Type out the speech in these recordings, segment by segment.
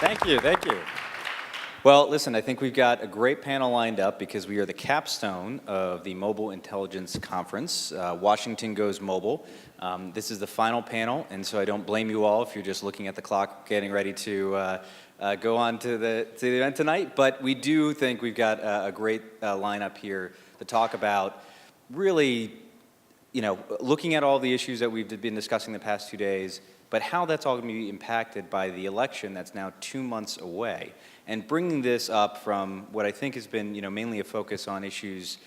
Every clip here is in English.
Thank you, thank you. Well, listen, I think we've got a great panel lined up because we are the capstone of the Mobile Intelligence Conference. Washington Goes Mobile. This is the final panel, and so I don't blame you all if you're just looking at the clock getting ready to go on to the event tonight. But we do think we've got a great lineup here to talk about really, looking at all the issues that we've been discussing the past 2 days, but how that's all going to be impacted by the election that's now 2 months away. And bringing this up from what I think has been, mainly a focus on issues,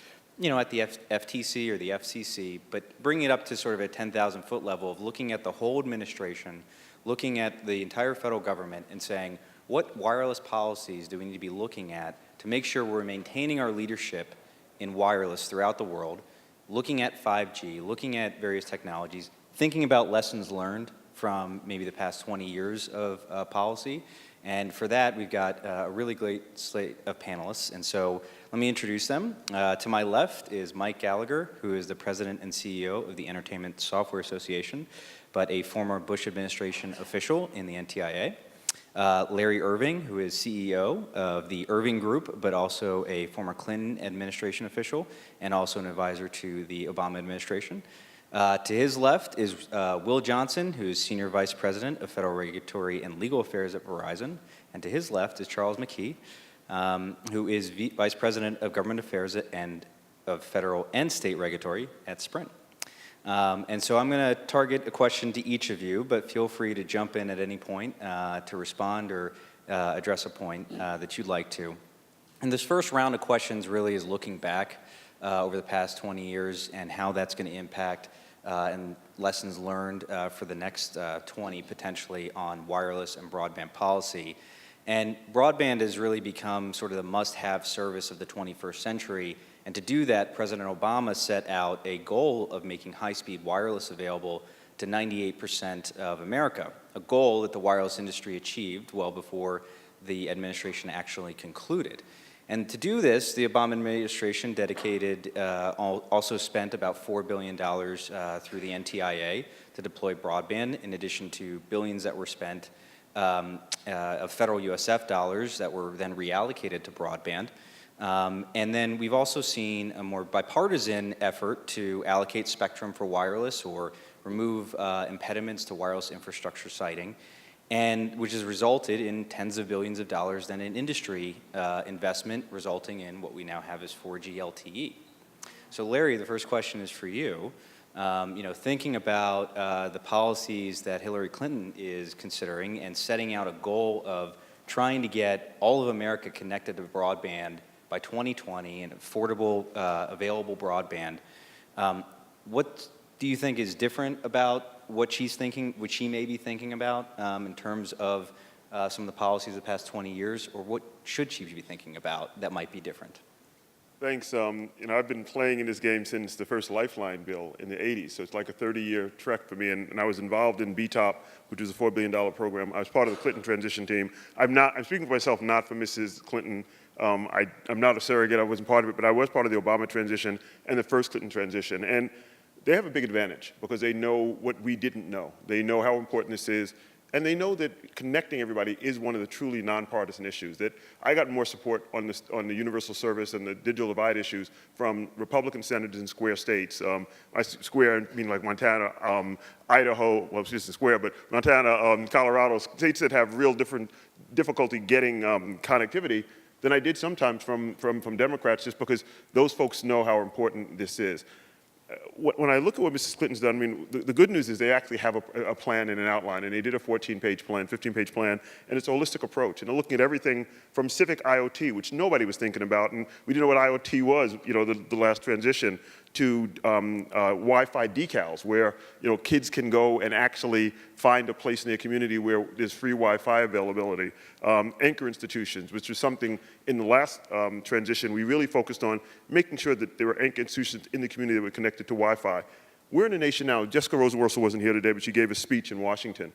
at the FTC or the FCC, but bringing it up to sort of a 10,000-foot level of looking at the whole administration, looking at the entire federal government and saying, what wireless policies do we need to be looking at to make sure we're maintaining our leadership in wireless throughout the world, looking at 5G, looking at various technologies, thinking about lessons learned from maybe the past 20 years of policy. And for that, we've got a really great slate of panelists. And so let me introduce them. To my left is Mike Gallagher, who is the president and CEO of the Entertainment Software Association, but a former Bush administration official in the NTIA. Larry Irving, who is CEO of the Irving Group, but also a former Clinton administration official, and also an advisor to the Obama administration. To his left is Will Johnson, who is Senior Vice President of Federal Regulatory and Legal Affairs at Verizon. And to his left is Charles McKee, who is Vice President of Government Affairs and of Federal and State Regulatory at Sprint. And so I'm going to target a question to each of you, but feel free to jump in at any point to respond or address a point that you'd like to. And this first round of questions really is looking back over the past 20 years and how that's going to impact and lessons learned for the next 20 potentially on wireless and broadband policy. And broadband has really become sort of the must-have service of the 21st century. And to do that, President Obama set out a goal of making high-speed wireless available to 98% of America, a goal that the wireless industry achieved well before the administration actually concluded. And to do this, the Obama administration also spent about $4 billion through the NTIA to deploy broadband, in addition to billions that were spent of federal USF dollars that were then reallocated to broadband. And then we've also seen a more bipartisan effort to allocate spectrum for wireless or remove impediments to wireless infrastructure siting, and which has resulted in tens of billions of dollars then in industry investment, resulting in what we now have as 4G LTE. So Larry, the first question is for you. Thinking about the policies that Hillary Clinton is considering and setting out a goal of trying to get all of America connected to broadband by 2020 and affordable, available broadband, what do you think is different about what she's thinking, what she may be thinking about in terms of some of the policies of the past 20 years, or what should she be thinking about that might be different? Thanks. I've been playing in this game since the first Lifeline bill in the 80s, so it's like a 30-year trek for me, and I was involved in BTOP, which was a $4 billion program. I was part of the Clinton transition team. I'm speaking for myself, not for Mrs. Clinton. I'm not a surrogate, I wasn't part of it, but I was part of the Obama transition and the first Clinton transition. And they have a big advantage because they know what we didn't know. They know how important this is, and they know that connecting everybody is one of the truly nonpartisan issues. That I got more support on the universal service and the digital divide issues from Republican senators in square states. I square mean like Montana, Idaho, well, it's just a square, but Montana, Colorado, states that have real difficulty getting connectivity than I did sometimes from Democrats, just because those folks know how important this is. When I look at what Mrs. Clinton's done, I mean, the good news is they actually have a plan and an outline, and they did a 14-page plan, 15-page plan, and it's a holistic approach. And they're looking at everything from civic IoT, which nobody was thinking about, and we didn't know what IoT was, the last transition, to Wi-Fi decals, where kids can go and actually find a place in their community where there's free Wi-Fi availability. Anchor institutions, which was something in the last transition we really focused on, making sure that there were anchor institutions in the community that were connected to Wi-Fi. We're in a nation now, Jessica Rosenworcel wasn't here today, but she gave a speech in Washington.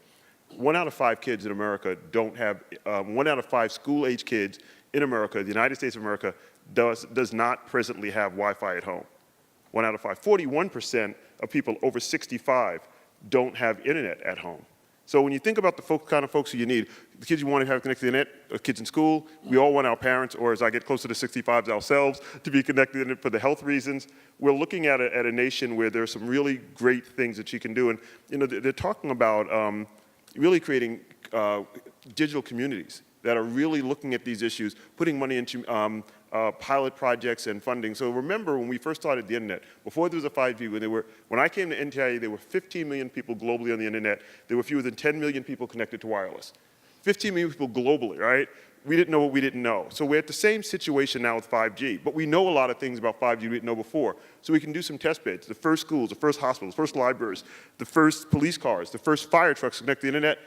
1 out of 5 kids in America don't have, 1 out of 5 school-age kids in America, the United States of America, does not presently have Wi-Fi at home. 1 out of 5. 41% of people over 65 don't have internet at home. So when you think about the kind of folks who you need, the kids you want to have connected to the internet, kids in school, we all want our parents, or as I get closer to 65 ourselves, to be connected to the internet for the health reasons. We're looking at a nation where there's some really great things that you can do. And they're talking about really creating digital communities that are really looking at these issues, putting money into pilot projects and funding. So remember when we first started the internet, before there was a 5G, when I came to CTIA, there were 15 million people globally on the internet. There were fewer than 10 million people connected to wireless. 15 million people globally, right? We didn't know what we didn't know. So we're at the same situation now with 5G, but we know a lot of things about 5G we didn't know before. So we can do some test beds, the first schools, the first hospitals, first libraries, the first police cars, the first fire trucks connected to the internet.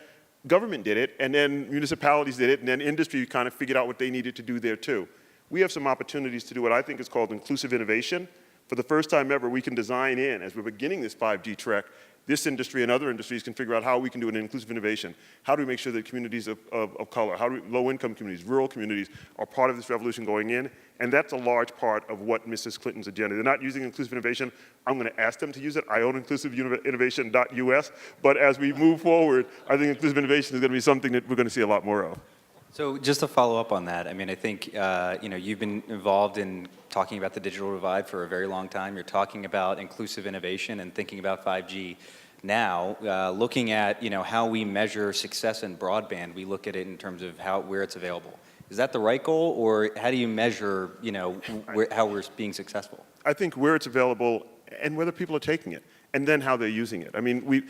Government did it, and then municipalities did it, and then industry kind of figured out what they needed to do there too. We have some opportunities to do what I think is called inclusive innovation. For the first time ever, we can design in, as we're beginning this 5G trek, this industry and other industries can figure out how we can do an inclusive innovation. How do we make sure that communities of color, low-income communities, rural communities are part of this revolution going in? And that's a large part of what Mrs. Clinton's agenda. They're not using inclusive innovation. I'm going to ask them to use it. I own inclusiveinnovation.us. But as we move forward, I think inclusive innovation is going to be something that we're going to see a lot more of. So just to follow up on that, I mean, I think you've been involved in talking about the digital divide for a very long time. You're talking about inclusive innovation and thinking about 5G now. Looking at how we measure success in broadband, we look at it in terms of where it's available. Is that the right goal, or how do you measure how we're being successful? I think where it's available and whether people are taking it, and then how they're using it. I mean,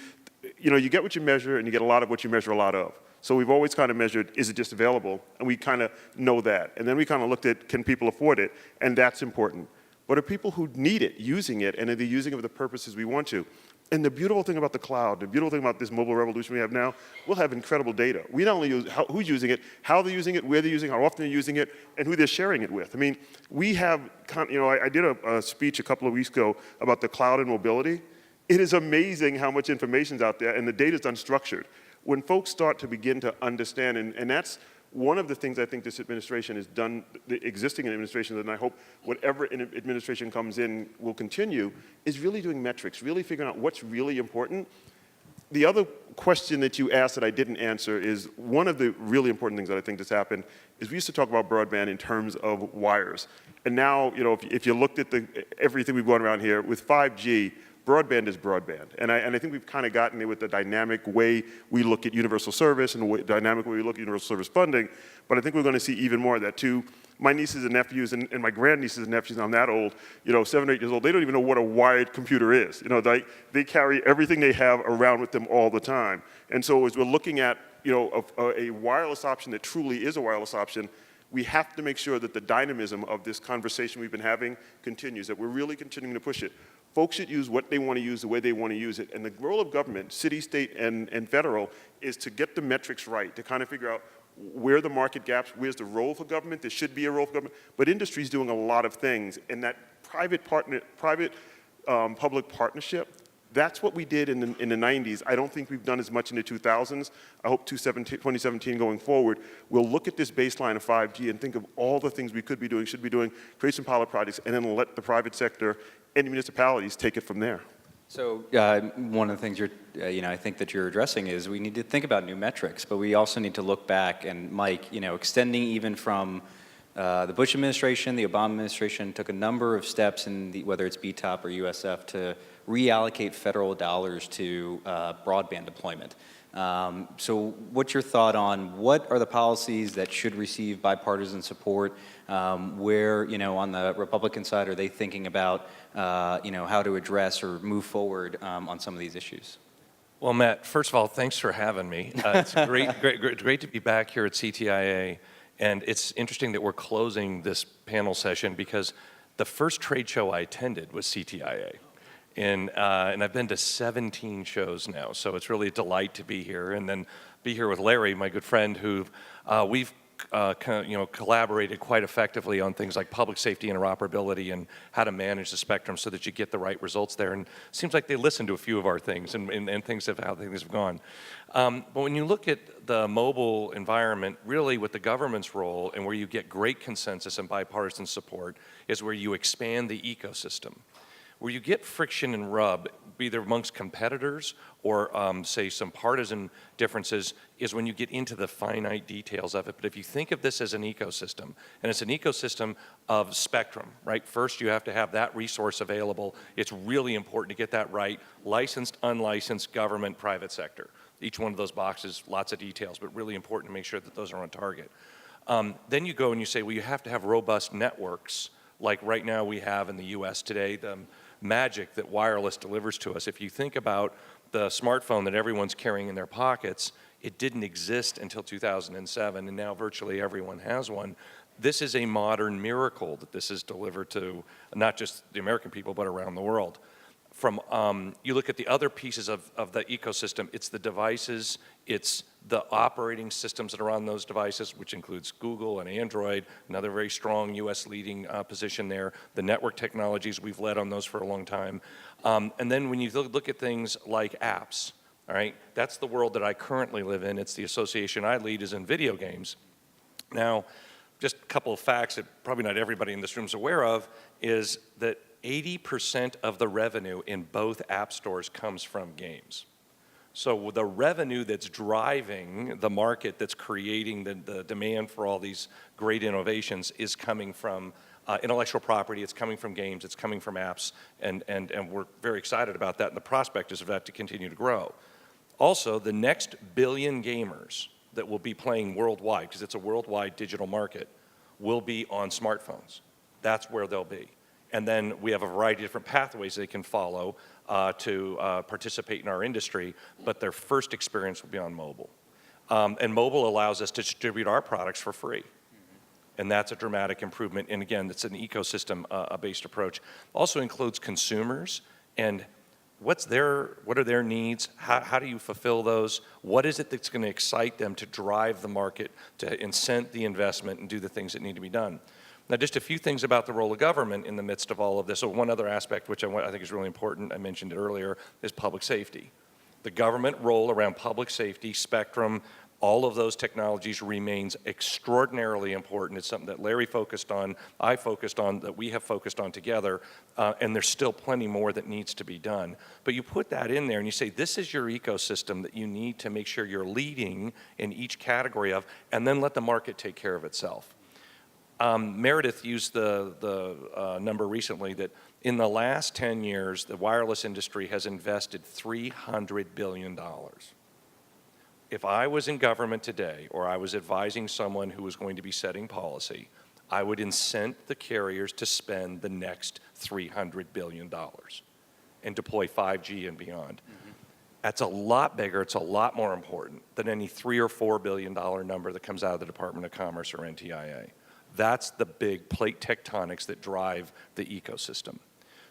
you get what you measure, and you get a lot of what you measure a lot of. So we've always kind of measured, is it just available? And we kind of know that. And then we kind of looked at, can people afford it? And that's important. But are people who need it using it, and are they using it for the purposes we want to? And the beautiful thing about the cloud, the beautiful thing about this mobile revolution we have now, we'll have incredible data. We not only use who's using it, how they're using it, where they're using it, how often they're using it, and who they're sharing it with. I mean, we have, I did a speech a couple of weeks ago about the cloud and mobility. It is amazing how much information's out there, and the data's unstructured. When folks start to begin to understand, and that's one of the things I think this administration has done, the existing administration, and I hope whatever administration comes in will continue, is really doing metrics, really figuring out what's really important. The other question that you asked that I didn't answer is one of the really important things that I think has happened is we used to talk about broadband in terms of wires. And now, if you looked at everything we've gone around here, with 5G, broadband is broadband. And I think we've kind of gotten there with the dynamic way we look at universal service and the dynamic way we look at universal service funding. But I think we're going to see even more of that too. My nieces and nephews and my grandnieces and nephews, I'm that old, 7 or 8 years old, they don't even know what a wired computer is. They carry everything they have around with them all the time. And so as we're looking at a wireless option that truly is a wireless option, we have to make sure that the dynamism of this conversation we've been having continues, that we're really continuing to push it. Folks should use what they want to use the way they want to use it. And the role of government, city, state, and federal, is to get the metrics right, to kind of figure out where are the market gaps, where's the role for government. There should be a role for government. But industry's doing a lot of things. And that private-public partnership, that's what we did in the 90s. I don't think we've done as much in the 2000s. I hope 2017 going forward, we'll look at this baseline of 5G and think of all the things we could be doing, should be doing, create some pilot projects, and then let the private sector and municipalities take it from there. So one of the things I think that you're addressing is we need to think about new metrics, but we also need to look back. And Mike, extending even from the Bush administration, the Obama administration took a number of steps whether it's BTOP or USF to reallocate federal dollars to broadband deployment. So what's your thought on what are the policies that should receive bipartisan support? Where, on the Republican side, are they thinking about, how to address or move forward on some of these issues? Well, Matt, first of all, thanks for having me. It's great to be back here at CTIA. And it's interesting that we're closing this panel session because the first trade show I attended was CTIA. And I've been to 17 shows now, so it's really a delight to be here. And then be here with Larry, my good friend, who we've collaborated quite effectively on things like public safety interoperability and how to manage the spectrum so that you get the right results there. And it seems like they listened to a few of our things and things of how things have gone. But when you look at the mobile environment, really what the government's role and where you get great consensus and bipartisan support is where you expand the ecosystem. Where you get friction and rub, either amongst competitors or say some partisan differences, is when you get into the finite details of it. But if you think of this as an ecosystem, and it's an ecosystem of spectrum, right? First, you have to have that resource available. It's really important to get that right. Licensed, unlicensed, government, private sector. Each one of those boxes, lots of details, but really important to make sure that those are on target. Then you go and you say, well, you have to have robust networks, like right now we have in the US today, the magic that wireless delivers to us. If you think about the smartphone that everyone's carrying in their pockets, it didn't exist until 2007, and now virtually everyone has one. This is a modern miracle that this is delivered to not just the American people, but around the world. You look at the other pieces of the ecosystem, it's the devices, it's the operating systems that are on those devices, which includes Google and Android, another very strong US leading position there. The network technologies, we've led on those for a long time. And then when you look at things like apps, all right, that's the world that I currently live in. It's the association I lead is in video games. Now, just a couple of facts that probably not everybody in this room is aware of is that 80% of the revenue in both app stores comes from games. So the revenue that's driving the market, that's creating the demand for all these great innovations is coming from intellectual property, it's coming from games, it's coming from apps, and we're very excited about that, and the prospect is for that to continue to grow. Also, the next billion gamers that will be playing worldwide, because it's a worldwide digital market, will be on smartphones. That's where they'll be. And then we have a variety of different pathways they can follow to participate in our industry, but their first experience will be on mobile. And mobile allows us to distribute our products for free. And that's a dramatic improvement. And again, it's an ecosystem-based approach. Also includes consumers and what are their needs? How do you fulfill those? What is it that's going to excite them to drive the market, to incent the investment and do the things that need to be done? Now, just a few things about the role of government in the midst of all of this. So one other aspect, which I think is really important, I mentioned it earlier, is public safety. The government role around public safety, spectrum, all of those technologies remains extraordinarily important. It's something that Larry focused on, I focused on, that we have focused on together, and there's still plenty more that needs to be done. But you put that in there and you say, this is your ecosystem that you need to make sure you're leading in each category of, and then let the market take care of itself. Meredith used the number recently that in the last 10 years, the wireless industry has invested $300 billion. If I was in government today, or I was advising someone who was going to be setting policy, I would incent the carriers to spend the next $300 billion and deploy 5G and beyond. That's a lot bigger, it's a lot more important than any $3 or $4 billion number that comes out of the Department of Commerce or NTIA. That's the big plate tectonics that drive the ecosystem.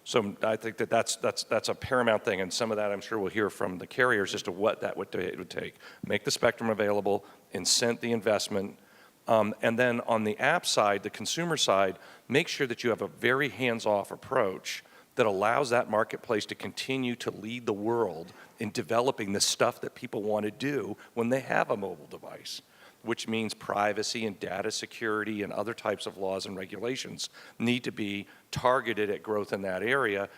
So I think that's a paramount thing, and some of that I'm sure we'll hear from the carriers as to what that would take. Make the spectrum available, incent the investment, and then on the app side, the consumer side, make sure that you have a very hands-off approach that allows that marketplace to continue to lead the world in developing the stuff that people want to do when they have a mobile device, which means privacy and data security and other types of laws and regulations need to be targeted at growth in that area.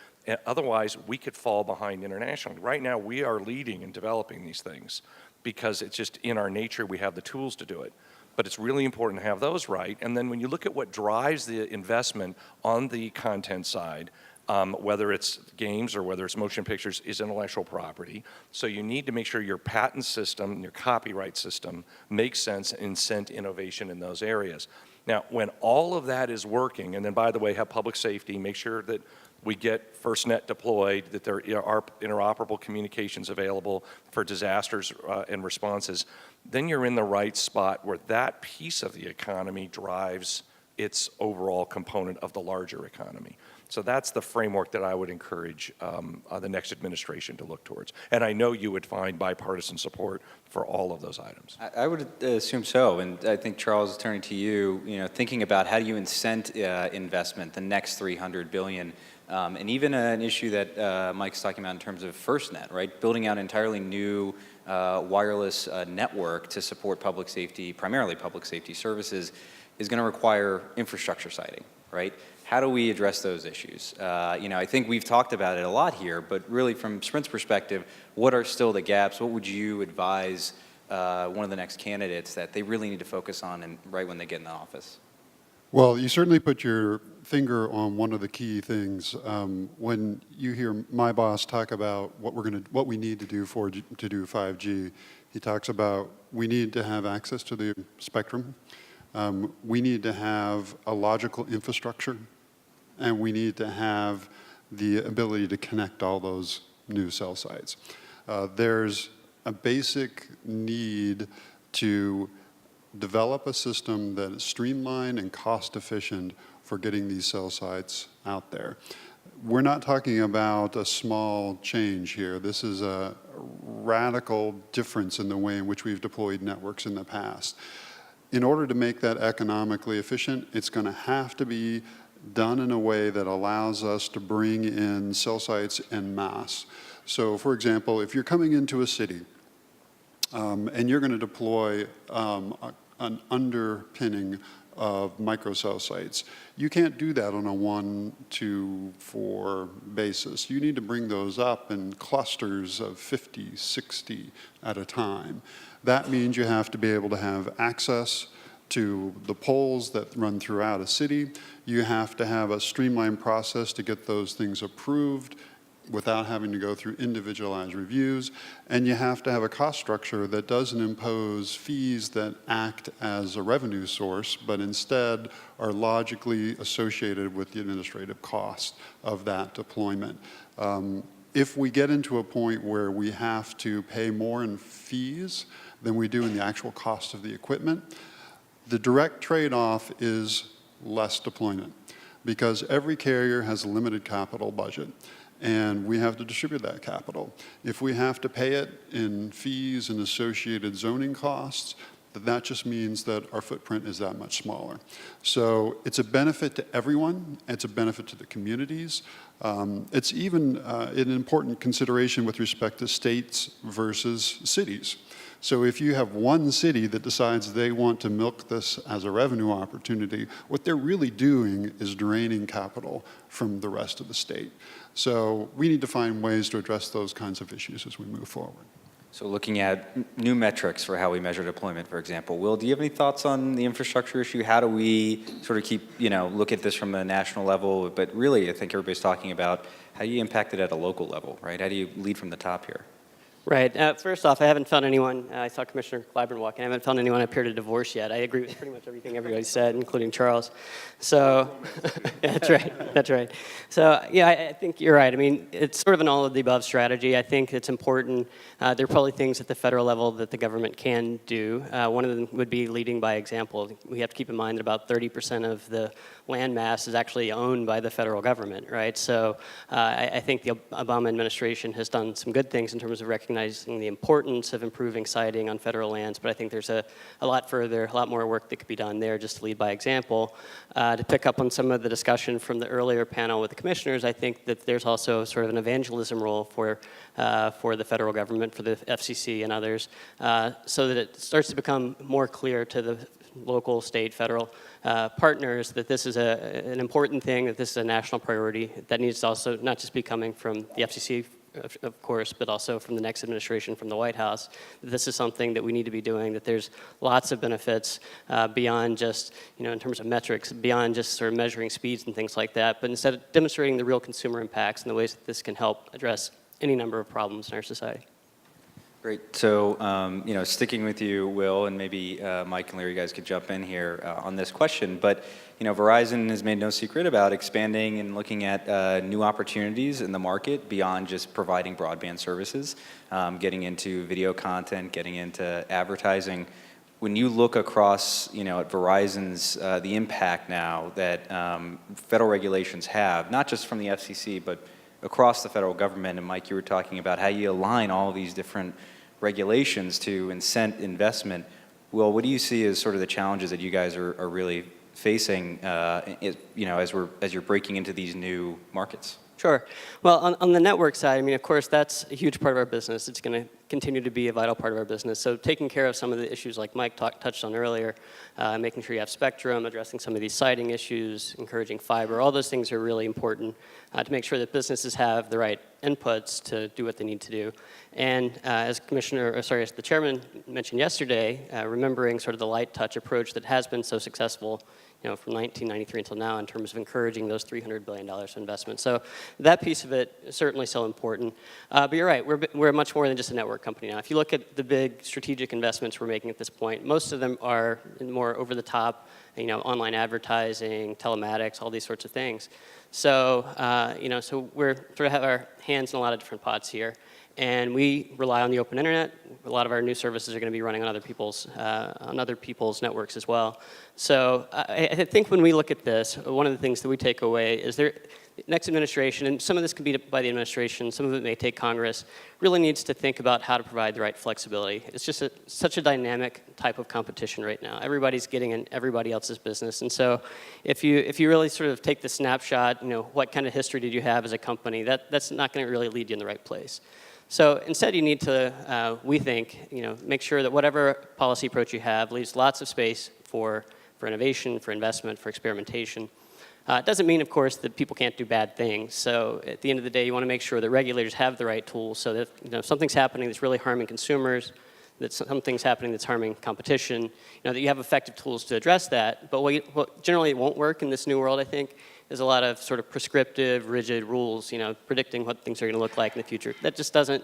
Otherwise, we could fall behind internationally. Right now, we are leading in developing these things because it's just in our nature, we have the tools to do it. But it's really important to have those right. And then when you look at what drives the investment on the content side, whether it's games or whether it's motion pictures, is intellectual property. So you need to make sure your patent system, your copyright system makes sense and incent innovation in those areas. Now, when all of that is working, and then by the way, have public safety, make sure that we get FirstNet deployed, that there are interoperable communications available for disasters and responses, then you're in the right spot where that piece of the economy drives its overall component of the larger economy. So that's the framework that I would encourage the next administration to look towards. And I know you would find bipartisan support for all of those items. I would assume so, and I think Charles, turning to you, thinking about how do you incent investment, the next $300 billion, and even an issue that Mike's talking about in terms of FirstNet, right? Building out an entirely new wireless network to support public safety, primarily public safety services, is going to require infrastructure siting, right? how do we address those issues? I think we've talked about it a lot here, but really from Sprint's perspective, what are still the gaps? What would you advise one of the next candidates that they really need to focus on and right when they get in the office? Well, you certainly put your finger on one of the key things. When you hear my boss talk about what we need to do to do 5G, he talks about we need to have access to the spectrum. We need to have a logical infrastructure, and we need to have the ability to connect all those new cell sites. There's a basic need to develop a system that is streamlined and cost efficient for getting these cell sites out there. We're not talking about a small change here. This is a radical difference in the way in which we've deployed networks in the past. In order to make that economically efficient, it's going to have to be done in a way that allows us to bring in cell sites en masse. So, for example, if you're coming into a city and you're going to deploy an underpinning of microcell sites, you can't do that on a 1, 2, 4 basis. You need to bring those up in clusters of 50, 60 at a time. That means you have to be able to have access to the poles that run throughout a city. You have to have a streamlined process to get those things approved without having to go through individualized reviews. And you have to have a cost structure that doesn't impose fees that act as a revenue source, but instead are logically associated with the administrative cost of that deployment. If we get into a point where we have to pay more in fees than we do in the actual cost of the equipment, the direct trade-off is less deployment, because every carrier has a limited capital budget, and we have to distribute that capital. If we have to pay it in fees and associated zoning costs, that just means that our footprint is that much smaller. So it's a benefit to everyone. It's a benefit to the communities. It's even an important consideration with respect to states versus cities. So if you have one city that decides they want to milk this as a revenue opportunity, what they're really doing is draining capital from the rest of the state. So we need to find ways to address those kinds of issues as we move forward. So looking at new metrics for how we measure deployment, for example. Will, do you have any thoughts on the infrastructure issue? How do we sort of look at this from a national level, but really I think everybody's talking about how do you impact it at a local level, right? How do you lead from the top here? Right. First off, I haven't found anyone, I saw Commissioner Clyburn walking, I haven't found anyone up here to divorce yet. I agree with pretty much everything everybody said, including Charles. So, yeah, that's right. So, yeah, I think you're right. I mean, it's sort of an all-of-the-above strategy. I think it's important. There are probably things at the federal level that the government can do. One of them would be leading by example. We have to keep in mind that about 30% of the land mass is actually owned by the federal government, right? So I think the Obama administration has done some good things in terms of recognizing the importance of improving siting on federal lands, but I think there's a lot more work that could be done there just to lead by example. To pick up on some of the discussion from the earlier panel with the commissioners, I think that there's also sort of an evangelism role for the federal government, for the FCC and others, so that it starts to become more clear to the local, state, federal partners that this is an important thing, that this is a national priority that needs to also not just be coming from the FCC, of course, but also from the next administration, from the White House. This is something that we need to be doing, that there's lots of benefits beyond just, in terms of metrics, beyond just sort of measuring speeds and things like that, but instead of demonstrating the real consumer impacts and the ways that this can help address any number of problems in our society. Great. So, sticking with you, Will, and maybe Mike and Larry, you guys could jump in here on this question. But, Verizon has made no secret about expanding and looking at new opportunities in the market beyond just providing broadband services, getting into video content, getting into advertising. When you look across, at Verizon's, the impact now that federal regulations have, not just from the FCC, but across the federal government, and Mike, you were talking about how you align all these different regulations to incent investment. Will, what do you see as sort of the challenges that you guys are really facing, as you're breaking into these new markets? Sure. Well, on the network side, I mean, of course, that's a huge part of our business. It's going to continue to be a vital part of our business. So taking care of some of the issues like Mike touched on earlier, making sure you have spectrum, addressing some of these siting issues, encouraging fiber, all those things are really important to make sure that businesses have the right inputs to do what they need to do. And as the chairman mentioned yesterday, remembering sort of the light touch approach that has been so successful, you know, from 1993 until now in terms of encouraging those $300 billion of investment. So that piece of it is certainly still important. But you're right, we're much more than just a network company now. If you look at the big strategic investments we're making at this point, most of them are more over the top, you know, online advertising, telematics, all these sorts of things. So, you know, so we're sort of have our hands in a lot of different pots here. And we rely on the open internet. A lot of our new services are going to be running on other people's networks as well. So I think when we look at this, one of the things that we take away is the next administration, and some of this could be by the administration, some of it may take Congress, really needs to think about how to provide the right flexibility. It's just such a dynamic type of competition right now. Everybody's getting in everybody else's business. And so if you really sort of take the snapshot, you know, what kind of history did you have as a company, that's not going to really lead you in the right place. So instead, you need to, we think, you know, make sure that whatever policy approach you have leaves lots of space for innovation, for investment, for experimentation. It doesn't mean, of course, that people can't do bad things. So at the end of the day, you want to make sure that regulators have the right tools so that, you know, if something's happening that's really harming consumers, that something's happening that's harming competition, you know, that you have effective tools to address that. But what generally won't work in this new world, I think, is a lot of sort of prescriptive, rigid rules, you know, predicting what things are going to look like in the future. That just doesn't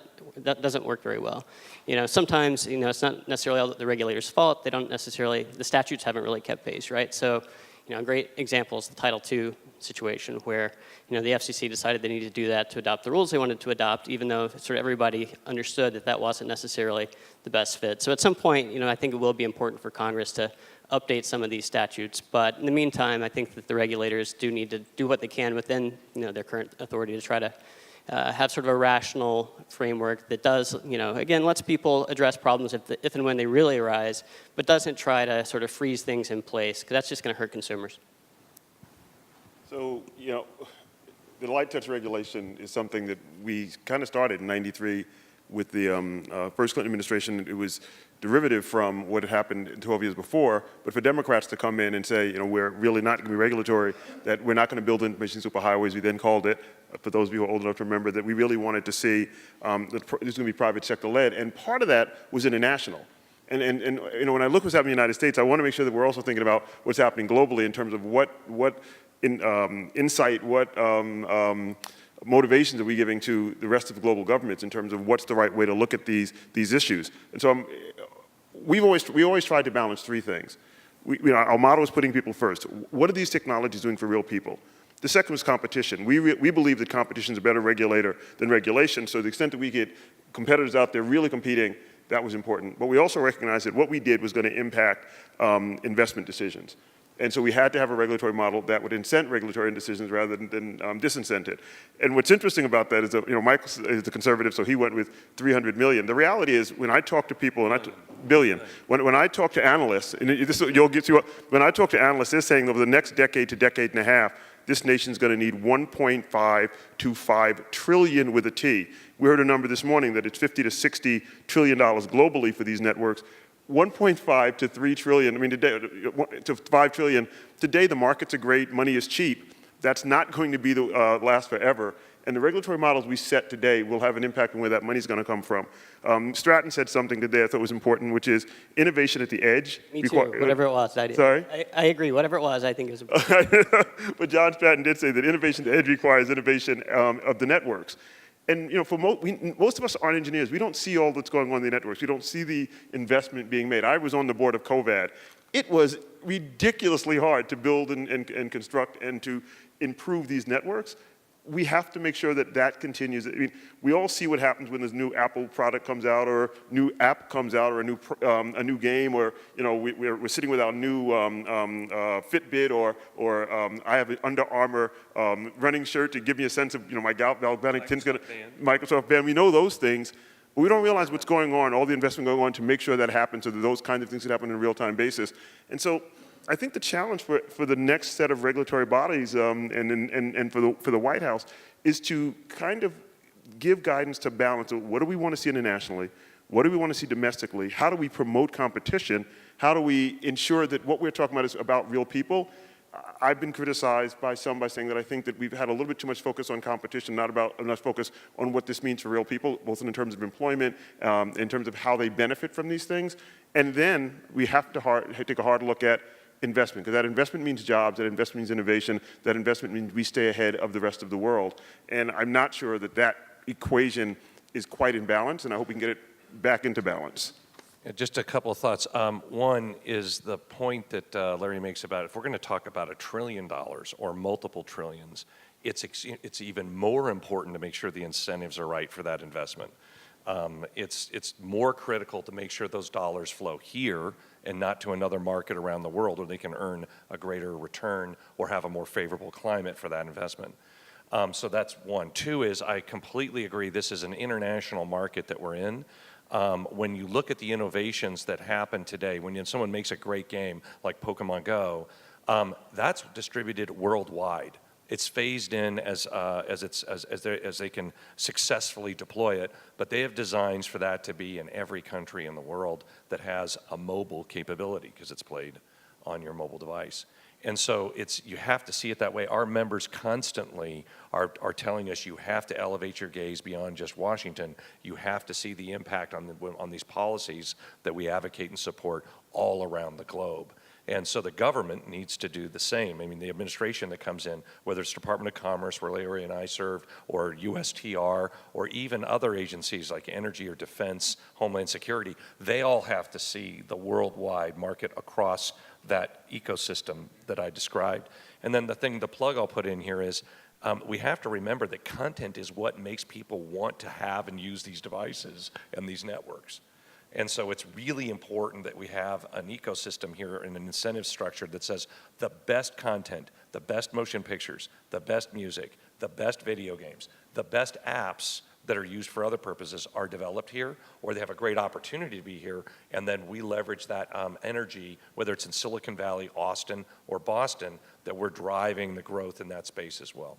work very well. You know, sometimes, you know, it's not necessarily all the regulators' fault. They don't necessarily, the statutes haven't really kept pace, right? So, you know, a great example is the Title II situation where, you know, the FCC decided they needed to do that to adopt the rules they wanted to adopt, even though sort of everybody understood that that wasn't necessarily the best fit. So at some point, you know, I think it will be important for Congress to update some of these statutes. But in the meantime, I think that the regulators do need to do what they can within, you know, their current authority to try to have sort of a rational framework that does, you know, again, lets people address problems if and when they really arise, but doesn't try to sort of freeze things in place, because that's just going to hurt consumers. So, you know, the light touch regulation is something that we kind of started in '93 with the first Clinton administration. It was derivative from what had happened 12 years before, but for Democrats to come in and say, you know, we're really not going to be regulatory, that we're not going to build information superhighways, we then called it, for those of you who are old enough to remember, that we really wanted to see that this was going to be private sector led, and part of that was international. And you know, when I look what's happening in the United States, I want to make sure that we're also thinking about what's happening globally in terms of what insight, what motivations are we giving to the rest of global governments in terms of what's the right way to look at these issues. And so we always tried to balance three things. You know, our motto is putting people first. What are these technologies doing for real people? The second was competition. We believe that competition is a better regulator than regulation, so to the extent that we get competitors out there really competing, that was important. But we also recognized that what we did was going to impact investment decisions. And so we had to have a regulatory model that would incent regulatory decisions rather than disincent it. And what's interesting about that is that, you know, Mike is the conservative, so he went with 300 million. The reality is, when I talk to people, billion. When I talk to analysts, and when I talk to analysts, they're saying over the next decade to decade and a half, this nation's going to need 1.5 to 5 trillion with a T. We heard a number this morning that it's 50 to 60 trillion dollars globally for these networks. 1.5 to 3 trillion, I mean, today, to 5 trillion. Today, the markets are great, money is cheap. That's not going to be last forever. And the regulatory models we set today will have an impact on where that money's going to come from. Stratton said something today I thought was important, which is innovation at the edge. Me too, whatever it was. Sorry? I agree, whatever it was, I think it was important. But John Stratton did say that innovation at the edge requires innovation of the networks. And, you know, for most of us aren't engineers. We don't see all that's going on in the networks. We don't see the investment being made. I was on the board of COVAD. It was ridiculously hard to build and construct and to improve these networks. We have to make sure that that continues. I mean, we all see what happens when this new Apple product comes out, or new app comes out, or a new game, or, you know, we're sitting with our new Fitbit, or I have an Under Armour running shirt to give me a sense of, you know, my galvanic tin's going to Microsoft band. We know those things, but we don't realize what's going on, all the investment going on to make sure that happens, so that those kinds of things can happen on a real-time basis. And so I think the challenge for the next set of regulatory bodies and for the White House is to kind of give guidance to balance of what do we want to see internationally, what do we want to see domestically, how do we promote competition, how do we ensure that what we're talking about is about real people. I've been criticized by some by saying that I think that we've had a little bit too much focus on competition, not about enough focus on what this means for real people, both in terms of employment, in terms of how they benefit from these things. And then we have to take a hard look at investment, because that investment means jobs, that investment means innovation, that investment means we stay ahead of the rest of the world. And I'm not sure that that equation is quite in balance, and I hope we can get it back into balance. Yeah, just a couple of thoughts. One is the point that Larry makes about if we're going to talk about $1 trillion or multiple trillions, it's even more important to make sure the incentives are right for that investment. It's more critical to make sure those dollars flow here and not to another market around the world where they can earn a greater return or have a more favorable climate for that investment. So that's one. Two is I completely agree this is an international market that we're in. When you look at the innovations that happen today, when someone makes a great game like Pokemon Go, that's distributed worldwide. It's phased in as they can successfully deploy it, but they have designs for that to be in every country in the world that has a mobile capability because it's played on your mobile device. And so you have to see it that way. Our members constantly are telling us you have to elevate your gaze beyond just Washington. You have to see the impact on these policies that we advocate and support all around the globe. And so the government needs to do the same. I mean, the administration that comes in, whether it's Department of Commerce, where Larry and I serve, or USTR, or even other agencies like Energy or Defense, Homeland Security, they all have to see the worldwide market across that ecosystem that I described. And then the plug I'll put in here is we have to remember that content is what makes people want to have and use these devices and these networks. And so it's really important that we have an ecosystem here and an incentive structure that says the best content, the best motion pictures, the best music, the best video games, the best apps that are used for other purposes are developed here, or they have a great opportunity to be here, and then we leverage that energy, whether it's in Silicon Valley, Austin, or Boston, that we're driving the growth in that space as well.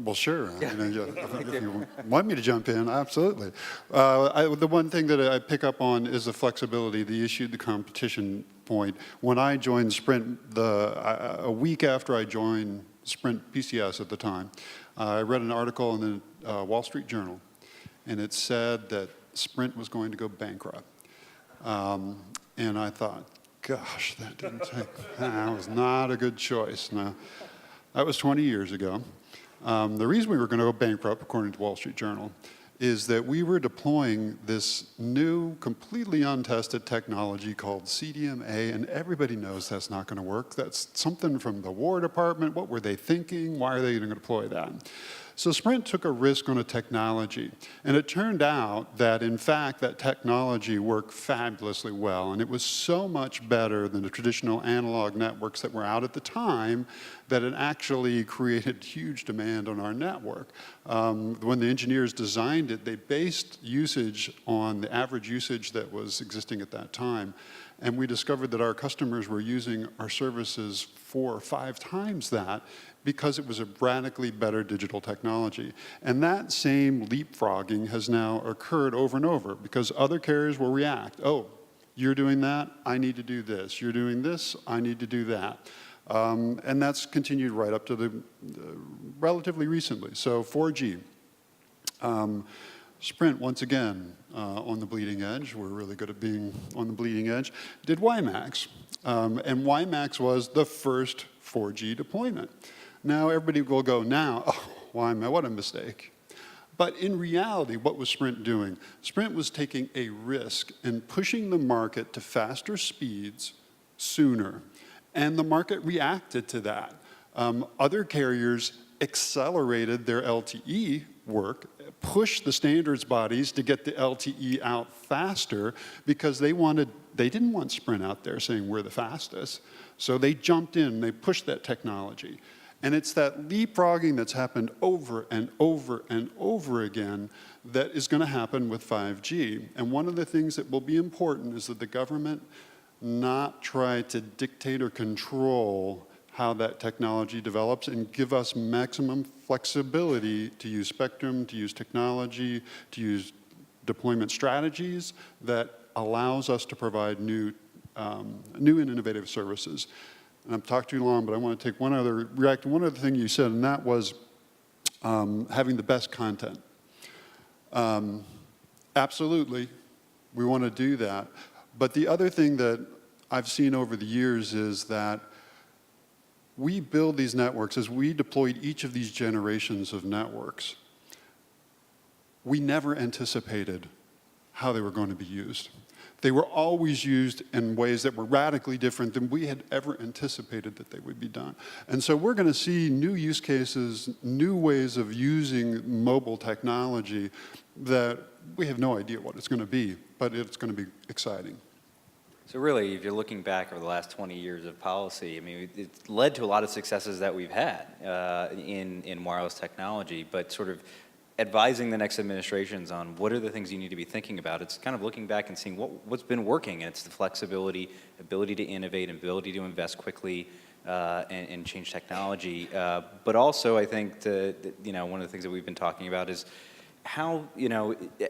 Well, sure. I mean, if you want me to jump in, absolutely. The one thing that I pick up on is the flexibility, the competition point. When I joined Sprint, a week after I joined Sprint PCS at the time, I read an article in the Wall Street Journal, and it said that Sprint was going to go bankrupt. And I thought, gosh, that was not a good choice. Now, that was 20 years ago. The reason we were going to go bankrupt, according to Wall Street Journal, is that we were deploying this new, completely untested technology called CDMA, and everybody knows that's not going to work. That's something from the War Department. What were they thinking? Why are they going to deploy that? So Sprint took a risk on a technology, and it turned out that, in fact, that technology worked fabulously well, and it was so much better than the traditional analog networks that were out at the time that it actually created huge demand on our network. When the engineers designed it, they based usage on the average usage that was existing at that time, and we discovered that our customers were using our services 4 or 5 times that because it was a radically better digital technology. And that same leapfrogging has now occurred over and over because other carriers will react. Oh, you're doing that, I need to do this. You're doing this, I need to do that. And that's continued right up to the relatively recently. So 4G. Sprint, once again, on the bleeding edge. We're really good at being on the bleeding edge. Did WiMAX. And WiMAX was the first 4G deployment. Now everybody will go now, oh, WiMAX, what a mistake. But in reality, what was Sprint doing? Sprint was taking a risk and pushing the market to faster speeds sooner. And the market reacted to that. Other carriers accelerated their LTE work, pushed the standards bodies to get the LTE out faster because they didn't want Sprint out there saying we're the fastest. So they jumped in, they pushed that technology. And it's that leapfrogging that's happened over and over and over again that is going to happen with 5G. And one of the things that will be important is that the government not try to dictate or control how that technology develops and give us maximum flexibility to use spectrum, to use technology, to use deployment strategies that allows us to provide new and innovative services. And I've talked too long, but I want to take one other thing you said, and that was having the best content. Absolutely, we want to do that. But the other thing that I've seen over the years is that we build these networks, as we deployed each of these generations of networks, we never anticipated how they were going to be used. They were always used in ways that were radically different than we had ever anticipated that they would be done. And so we're going to see new use cases, new ways of using mobile technology that we have no idea what it's going to be, but it's going to be exciting. So really, if you're looking back over the last 20 years of policy, I mean, it's led to a lot of successes that we've had in wireless technology, but sort of advising the next administrations on what are the things you need to be thinking about. It's kind of looking back and seeing what's been working, and it's the flexibility, ability to innovate, ability to invest quickly and change technology. But also, I think one of the things that we've been talking about is how,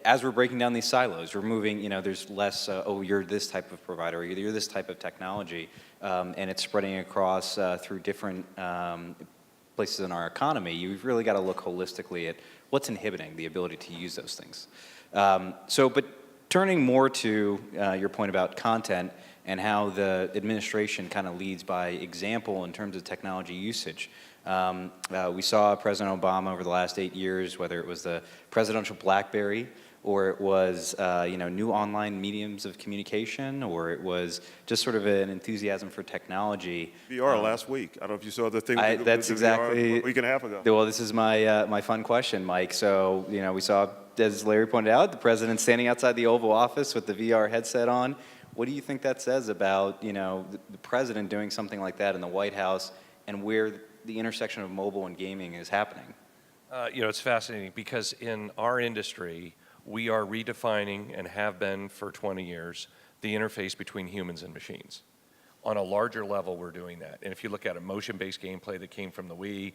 as we're breaking down these silos, we're moving, there's less, you're this type of provider, or you're this type of technology, and it's spreading across through different places in our economy. You've really got to look holistically at what's inhibiting the ability to use those things. But turning more to your point about content and how the administration kind of leads by example in terms of technology usage. We saw President Obama over the last 8 years, whether it was the presidential BlackBerry, or it was new online mediums of communication, or it was just sort of an enthusiasm for technology. VR last week. I don't know if you saw the thing. That's exactly VR a week and a half ago. Well, this is my fun question, Mike. So we saw, as Larry pointed out, the president standing outside the Oval Office with the VR headset on. What do you think that says about the president doing something like that in the White House, and where the intersection of mobile and gaming is happening? It's fascinating because in our industry, we are redefining, and have been for 20 years, the interface between humans and machines. On a larger level, we're doing that. And if you look at a motion-based gameplay that came from the Wii,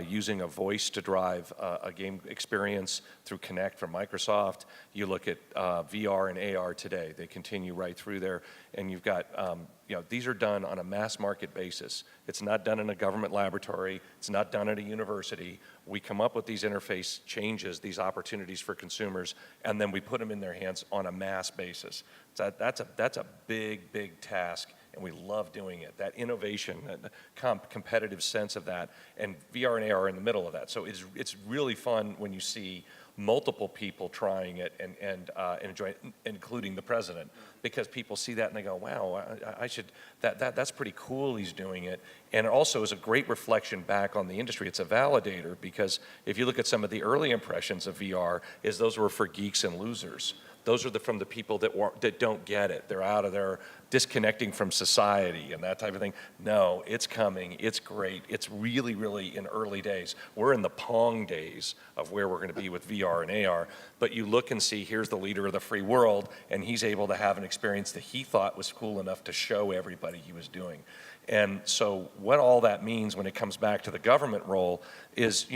using a voice to drive a game experience through Kinect from Microsoft, you look at VR and AR today. They continue right through there. And you've got, these are done on a mass market basis. It's not done in a government laboratory. It's not done at a university. We come up with these interface changes, these opportunities for consumers, and then we put them in their hands on a mass basis. So that's a big, big task. And we love doing it. That innovation, that competitive sense of that, and VR and AR are in the middle of that. So it's really fun when you see multiple people trying it and enjoying it, including the president, because people see that and they go, wow, I should, that's pretty cool he's doing it. And it also is a great reflection back on the industry. It's a validator, because if you look at some of the early impressions of VR, those were for geeks and losers. Those are from the people that don't get it. They're out of there, disconnecting from society and that type of thing. No, it's coming. It's great. It's really, really in early days. We're in the Pong days of where we're going to be with VR and AR. But you look and see, here's the leader of the free world, and he's able to have an experience that he thought was cool enough to show everybody he was doing. And so what all that means when it comes back to the government role is,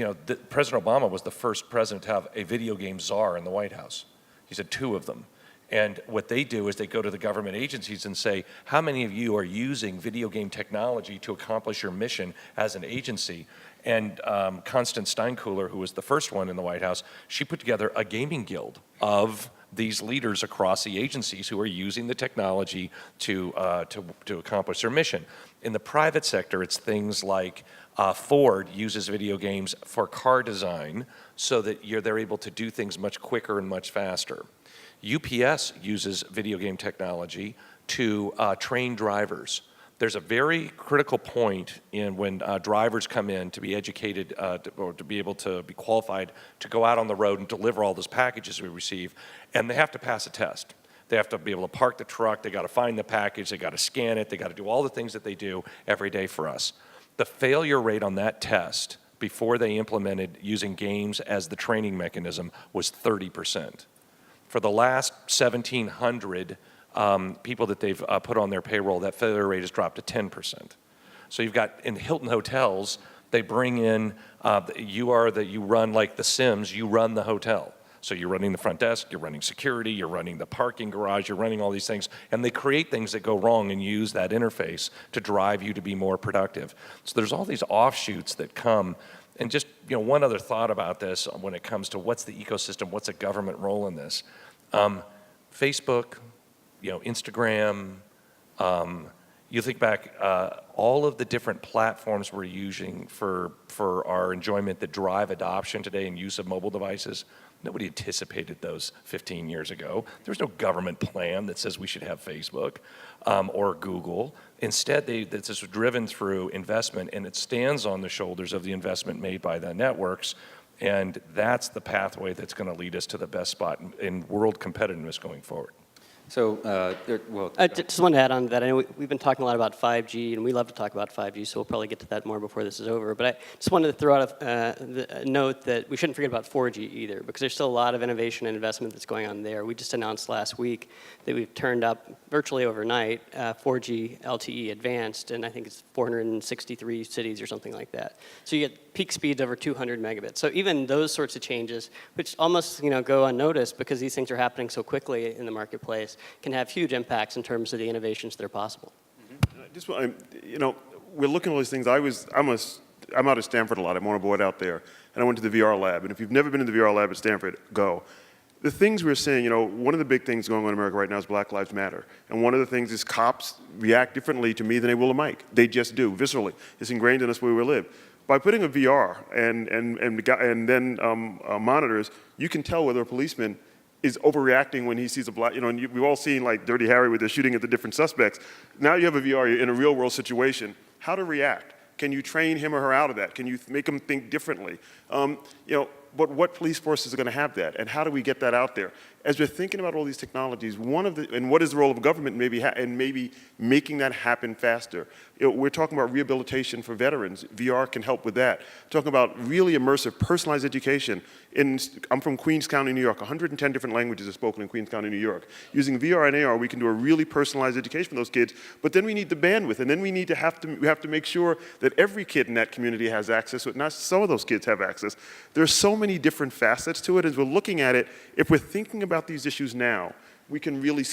President Obama was the first president to have a video game czar in the White House. He said 2 of them. And what they do is they go to the government agencies and say, how many of you are using video game technology to accomplish your mission as an agency? And Constance Steinkuhler, who was the first one in the White House, she put together a gaming guild of these leaders across the agencies who are using the technology to accomplish their mission. In the private sector, it's things like Ford uses video games for car design so that they're able to do things much quicker and much faster. UPS uses video game technology to train drivers. There's a very critical point in when drivers come in to be educated or to be able to be qualified to go out on the road and deliver all those packages we receive, and they have to pass a test. They have to be able to park the truck, they got to find the package, they got to scan it, they got to do all the things that they do every day for us. The failure rate on that test before they implemented using games as the training mechanism was 30%. For the last 1,700 people that they've put on their payroll, that failure rate has dropped to 10%. So you've got in Hilton hotels, they bring in, you run like The Sims, you run the hotel. So you're running the front desk, you're running security, you're running the parking garage, you're running all these things, and they create things that go wrong and use that interface to drive you to be more productive. So there's all these offshoots that come. And just, one other thought about this when it comes to what's the ecosystem, what's a government role in this. Facebook, Instagram, you think back, all of the different platforms we're using for our enjoyment that drive adoption today and use of mobile devices, nobody anticipated those 15 years ago. There was no government plan that says we should have Facebook or Google. Instead, this was driven through investment, and it stands on the shoulders of the investment made by the networks, and that's the pathway that's going to lead us to the best spot in world competitiveness going forward. So, I just wanted to add on to that. I know we've been talking a lot about 5G, and we love to talk about 5G, so we'll probably get to that more before this is over. But I just wanted to throw out a note that we shouldn't forget about 4G either, because there's still a lot of innovation and investment that's going on there. We just announced last week that we've turned up virtually overnight 4G LTE advanced, and I think it's 463 cities or something like that. So you get peak speeds over 200 megabits. So even those sorts of changes, which almost go unnoticed because these things are happening so quickly in the marketplace, can have huge impacts in terms of the innovations that are possible. Just, we're looking at all these things. I'm out at Stanford a lot. I'm on a board out there, and I went to the VR lab. And if you've never been to the VR lab at Stanford, go. The things we're seeing, one of the big things going on in America right now is Black Lives Matter. And one of the things is cops react differently to me than they will to Mike. They just do, viscerally. It's ingrained in us where we live. By putting a VR and then monitors, you can tell whether a policeman is overreacting when he sees a black, and we've all seen like Dirty Harry where they're shooting at the different suspects. Now you have a VR, you're in a real world situation. How to react? Can you train him or her out of that? Can you make them think differently? But what police forces are going to have that, and how do we get that out there? As we're thinking about all these technologies, and what is the role of government and maybe making that happen faster? We're talking about rehabilitation for veterans. VR can help with that. Talking about really immersive, personalized education. I'm from Queens County, New York. 110 different languages are spoken in Queens County, New York. Using VR and AR, we can do a really personalized education for those kids, but then we need the bandwidth, and then we have to make sure that every kid in that community has access to it, not some of those kids have access. There's so many different facets to it. As we're looking at it, if we're thinking about these issues now, we can really,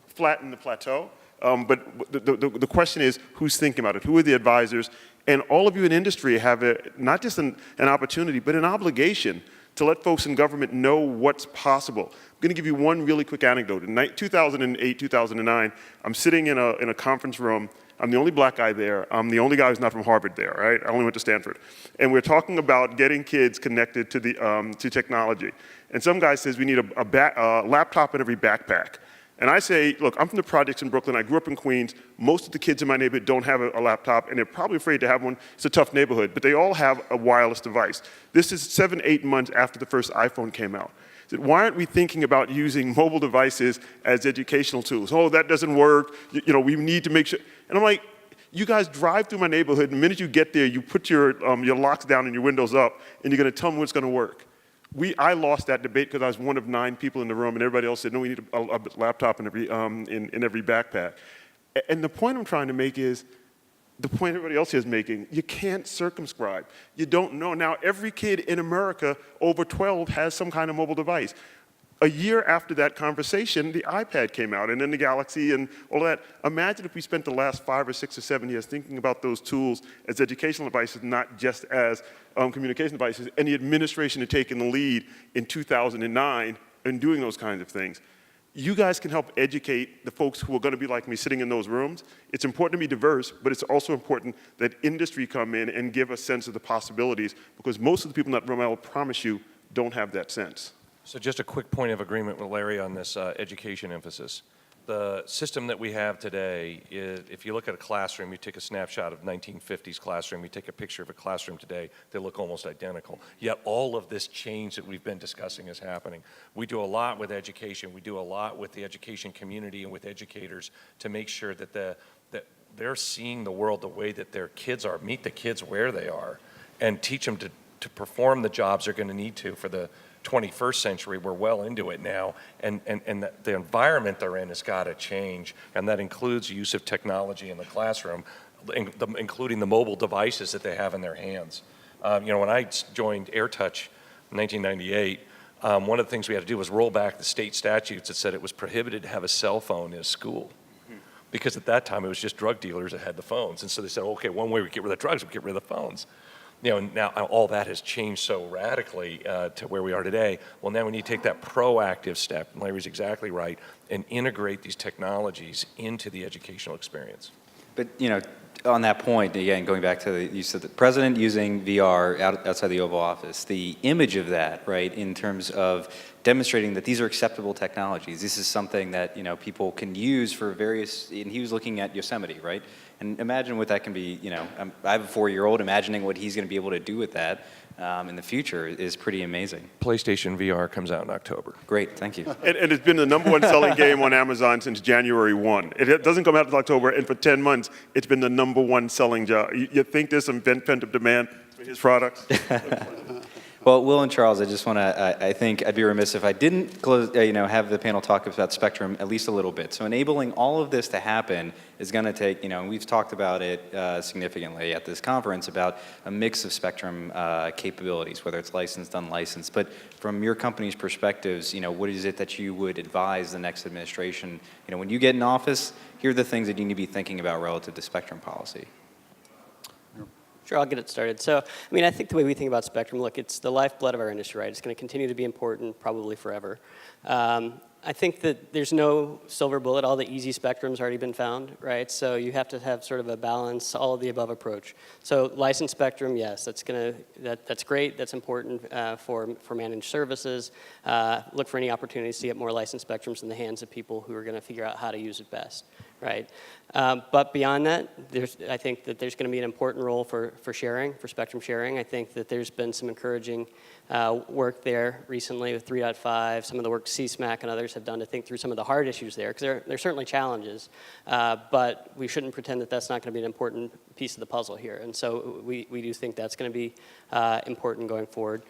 flatten the plateau. But the question is, who's thinking about it? Who are the advisors? And all of you in industry have not just an opportunity, but an obligation to let folks in government know what's possible. I'm going to give you one really quick anecdote. In 2008, 2009, I'm sitting in a conference room. I'm the only black guy there. I'm the only guy who's not from Harvard there, right? I only went to Stanford. And we're talking about getting kids connected to technology. And some guy says we need a laptop in every backpack. And I say, look, I'm from the projects in Brooklyn. I grew up in Queens. Most of the kids in my neighborhood don't have a laptop, and they're probably afraid to have one. It's a tough neighborhood, but they all have a wireless device. This is 7, 8 months after the first iPhone came out. I said, why aren't we thinking about using mobile devices as educational tools? Oh, that doesn't work. We need to make sure. And I'm like, you guys drive through my neighborhood, and the minute you get there, you put your locks down and your windows up, and you're going to tell me what's going to work. I lost that debate because I was one of 9 people in the room, and everybody else said, no, we need a laptop in every backpack. And the point I'm trying to make is, the point everybody else here is making, you can't circumscribe. You don't know. Now, every kid in America over 12 has some kind of mobile device. A year after that conversation, the iPad came out, and then the Galaxy and all that. Imagine if we spent the last 5 or 6 or 7 years thinking about those tools as educational devices, not just as communication devices, and the administration had taken the lead in 2009 in doing those kinds of things. You guys can help educate the folks who are going to be like me sitting in those rooms. It's important to be diverse, but it's also important that industry come in and give a sense of the possibilities, because most of the people in that room, I will promise you, don't have that sense. So just a quick point of agreement with Larry on this education emphasis. The system that we have today is, if you look at a classroom, you take a snapshot of 1950s classroom, you take a picture of a classroom today, they look almost identical. Yet all of this change that we've been discussing is happening. We do a lot with education. We do a lot with the education community and with educators to make sure that that they're seeing the world the way that their kids are, meet the kids where they are, and teach them to perform the jobs they're going to need to for the 21st century. We're well into it now, and the environment they're in has got to change, and that includes use of technology in the classroom. including the mobile devices that they have in their hands. When I joined AirTouch in 1998, one of the things we had to do was roll back the state statutes that said it was prohibited to have a cell phone in a school. Because at that time, it was just drug dealers that had the phones. And so they said, okay, one way we get rid of the drugs, we get rid of the phones. And now all that has changed so radically to where we are today. Well, now we need to take that proactive step, and Larry's exactly right, and integrate these technologies into the educational experience. But, on that point, again, going back to you said the president using VR outside the Oval Office, the image of that, right, in terms of demonstrating that these are acceptable technologies. This is something that, people can use for various, and he was looking at Yosemite, right? And imagine what that can be, I have a 4-year-old, imagining what he's going to be able to do with that in the future is pretty amazing. PlayStation VR comes out in October. Great, thank you. And it's been the #1 selling game on Amazon since January 1. It doesn't come out until October, and for 10 months, it's been the #1 selling job. You think there's some pent-up demand for his products? Well, Will and Charles, I just want to, I think I'd be remiss if I didn't close, have the panel talk about spectrum at least a little bit. So enabling all of this to happen is going to take, and we've talked about it significantly at this conference about a mix of spectrum capabilities, whether it's licensed, unlicensed. But from your company's perspectives, what is it that you would advise the next administration? When you get in office, here are the things that you need to be thinking about relative to spectrum policy. Sure, I'll get it started. So, I think the way we think about spectrum, look, it's the lifeblood of our industry, right? It's going to continue to be important probably forever. I think that there's no silver bullet. All the easy spectrum's already been found, right? So you have to have sort of a balance, all of the above approach. So licensed spectrum, yes, that's great. That's important for managed services. Look for any opportunities to get more licensed spectrums in the hands of people who are going to figure out how to use it best, right? But beyond that, I think that there's going to be an important role for sharing, for spectrum sharing. I think that there's been some encouraging work there recently with 3.5, some of the work CSMAC and others have done to think through some of the hard issues there, because there are certainly challenges, but we shouldn't pretend that that's not going to be an important piece of the puzzle here. And so we do think that's going to be important going forward.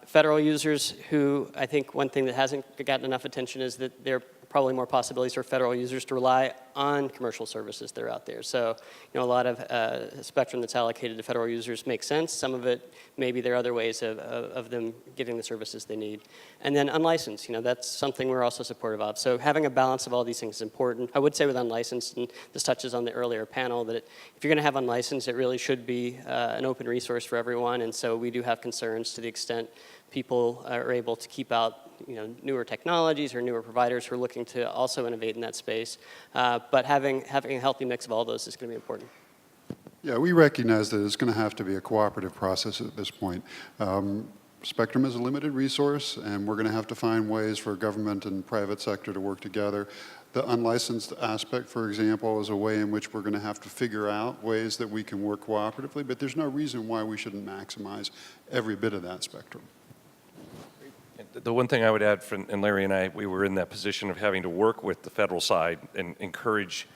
Federal users who, I think one thing that hasn't gotten enough attention is that there are probably more possibilities for federal users to rely on commercial services that are out there. So, a lot of spectrum that's allocated to federal users makes sense. Some of it, maybe there are other ways of them getting the services they need. And then unlicensed, that's something we're also supportive of. So having a balance of all these things is important. I would say with unlicensed, and this touches on the earlier panel, that if you're going to have unlicensed, it really should be an open resource for everyone. And so we do have concerns to the extent people are able to keep out newer technologies or newer providers who are looking to also innovate in that space. But having a healthy mix of all those is going to be important. Yeah, we recognize that it's going to have to be a cooperative process at this point. Spectrum is a limited resource, and we're going to have to find ways for government and private sector to work together. The unlicensed aspect, for example, is a way in which we're going to have to figure out ways that we can work cooperatively, but there's no reason why we shouldn't maximize every bit of that spectrum. The one thing I would add, and Larry and I, we were in that position of having to work with the federal side and encourage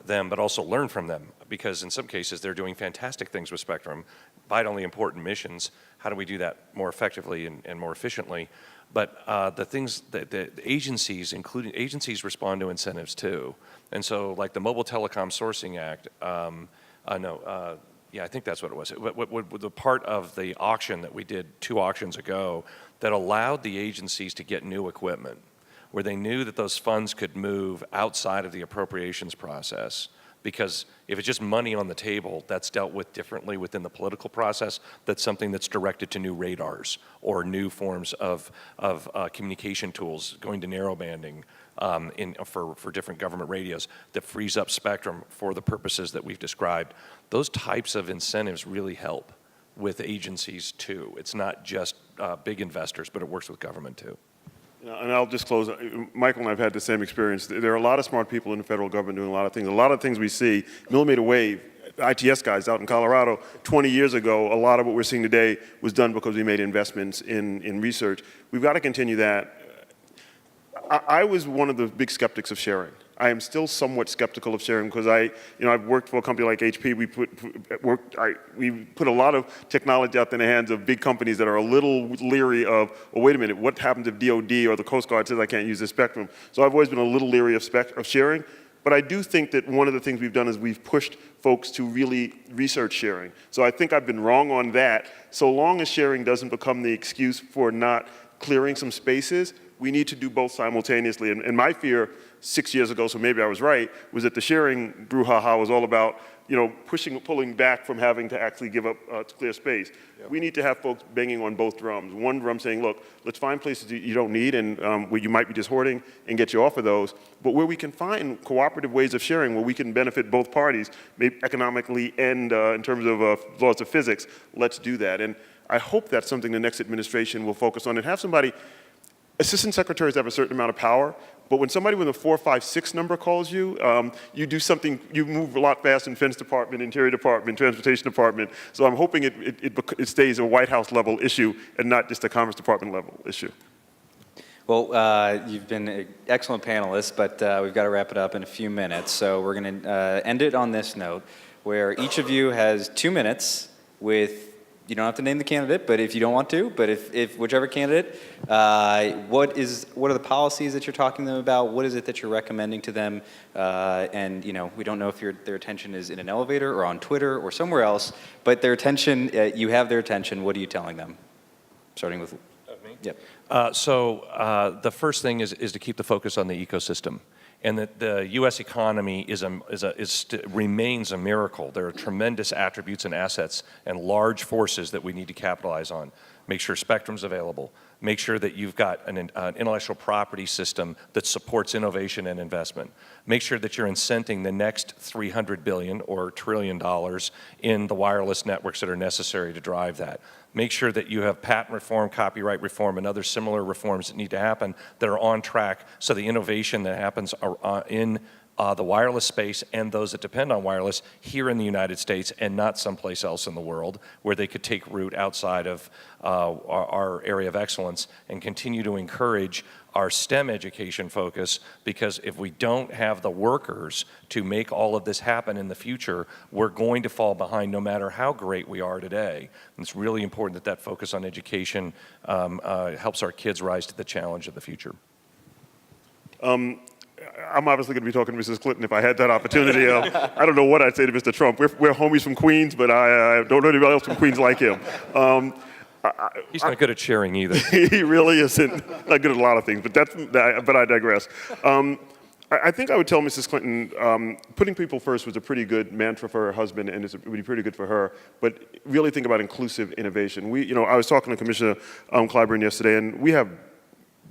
them, but also learn from them, because in some cases they're doing fantastic things with spectrum, vitally important missions. How do we do that more effectively and more efficiently? But the things that the agencies, including agencies, respond to incentives too. And so, like the Mobile Telecom Sourcing Act, yeah, I think that's what it was. The part of the auction that we did 2 auctions ago that allowed the agencies to get new equipment, where they knew that those funds could move outside of the appropriations process. Because if it's just money on the table, that's dealt with differently within the political process. That's something that's directed to new radars or new forms of communication tools, going to narrowbanding for different government radios that frees up spectrum for the purposes that we've described. Those types of incentives really help with agencies too. It's not just big investors, but it works with government too. And I'll just close. Michael and I have had the same experience. There are a lot of smart people in the federal government doing a lot of things. A lot of things we see, millimeter wave, ITS guys out in Colorado, 20 years ago, a lot of what we're seeing today was done because we made investments in research. We've got to continue that. I was one of the big skeptics of sharing. I am still somewhat skeptical of sharing because I've worked for a company like HP. We put a lot of technology out in the hands of big companies that are a little leery of, oh, wait a minute, what happens if DOD or the Coast Guard says I can't use this spectrum? So I've always been a little leery of sharing. But I do think that one of the things we've done is we've pushed folks to really research sharing. So I think I've been wrong on that. So long as sharing doesn't become the excuse for not clearing some spaces, we need to do both simultaneously. And my fear 6 years ago, so maybe I was right, was that the sharing brouhaha was all about, you know, pulling back from having to actually give up clear space. Yep. We need to have folks banging on both drums. One drum saying, look, let's find places you don't need and where you might be just hoarding and get you off of those. But where we can find cooperative ways of sharing where we can benefit both parties, maybe economically and in terms of laws of physics, let's do that. And I hope that's something the next administration will focus on and have somebody. Assistant secretaries have a certain amount of power, but when somebody with a 4, 5, 6 number calls you, you do something, you move a lot faster in Defense Department, Interior Department, Transportation Department. So I'm hoping it stays a White House level issue and not just a Commerce Department level issue. Well, you've been an excellent panelists, but we've got to wrap it up in a few minutes. So we're going to end it on this note, where each of you has 2 minutes with. You don't have to name the candidate, but if you don't want to, but if whichever candidate, what are the policies that you're talking to them about? What is it that you're recommending to them? And you know, we don't know if their attention is in an elevator or on Twitter or somewhere else, but their attention, you have their attention. What are you telling them? Starting with me. Yep. So the first thing is to keep the focus on the ecosystem. And that the U.S. economy remains a miracle. There are tremendous attributes and assets and large forces that we need to capitalize on. Make sure spectrum's available. Make sure that you've got an intellectual property system that supports innovation and investment. Make sure that you're incenting the next $300 billion or $1 trillion in the wireless networks that are necessary to drive that. Make sure that you have patent reform, copyright reform, and other similar reforms that need to happen that are on track so the innovation that happens in the wireless space and those that depend on wireless here in the United States and not someplace else in the world where they could take root outside of our area of excellence and continue to encourage our STEM education focus, because if we don't have the workers to make all of this happen in the future, we're going to fall behind no matter how great we are today. And it's really important that focus on education helps our kids rise to the challenge of the future. I'm obviously going to be talking to Mrs. Clinton if I had that opportunity. I don't know what I'd say to Mr. Trump. We're homies from Queens, but I don't know anybody else from Queens like him. He's not good at sharing either. He really isn't. Not good at a lot of things, but I digress. I think I would tell Mrs. Clinton, putting people first was a pretty good mantra for her husband, and it would be pretty good for her. But really think about inclusive innovation. I was talking to Commissioner Clyburn yesterday, and we have